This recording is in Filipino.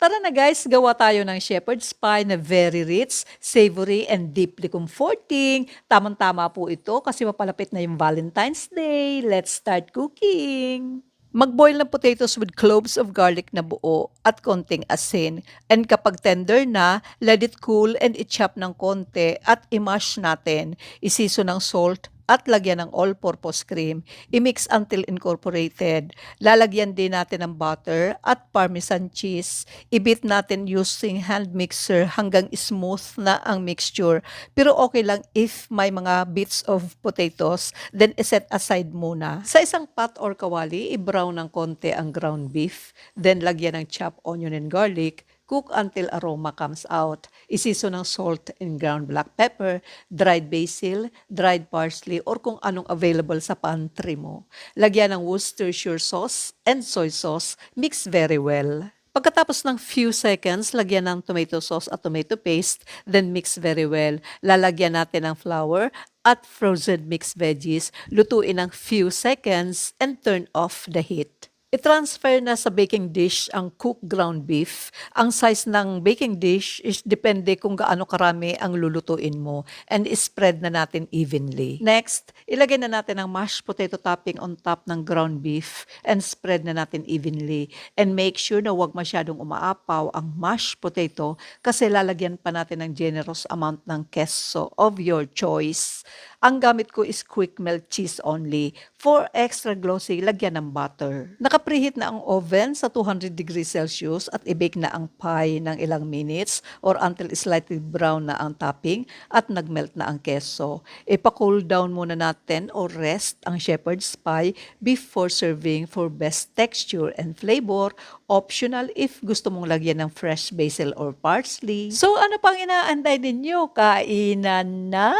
Tara na guys, gawa tayo ng shepherd's pie na very rich, savory, and deeply comforting. Tamang-tama po ito kasi mapalapit na yung Valentine's Day. Let's start cooking! Mag-boil ng potatoes with cloves of garlic na buo at konting asin. And kapag tender na, let it cool and i-chop ng konti at i-mash natin. Isiso ng salt at lagyan ng all-purpose cream. I-mix until incorporated. Lalagyan din natin ng butter at parmesan cheese. I-beat natin using hand mixer hanggang smooth na ang mixture. Pero okay lang if may mga bits of potatoes, then iset aside muna. Sa isang pot or kawali, i-brown ng konti ang ground beef. Then lagyan ng chopped onion and garlic. Cook until aroma comes out. Isiso ng salt and ground black pepper, dried basil, dried parsley, or kung anong available sa pantry mo. Lagyan ng Worcestershire sauce and soy sauce. Mix very well. Pagkatapos ng few seconds, lagyan ng tomato sauce at tomato paste, then mix very well. Lalagyan natin ng flour at frozen mixed veggies. Lutuin ng few seconds and turn off the heat. I-transfer na sa baking dish ang cooked ground beef. Ang size ng baking dish is depende kung gaano karami ang lulutuin mo and spread na natin evenly. Next, ilagay na natin ang mashed potato topping on top ng ground beef and spread na natin evenly. And make sure na huwag masyadong umaapaw ang mashed potato kasi lalagyan pa natin ng generous amount ng queso of your choice. Ang gamit ko is quick melt cheese only. For extra glossy, lagyan ng butter. Naka-preheat na ang oven sa 200 degrees Celsius at i-bake na ang pie ng ilang minutes or until slightly brown na ang topping at nagmelt na ang keso. Ipa-cool down muna natin o rest ang shepherd's pie before serving for best texture and flavor. Optional if gusto mong lagyan ng fresh basil or parsley. So ano pang inaanday ninyo? Kainan na!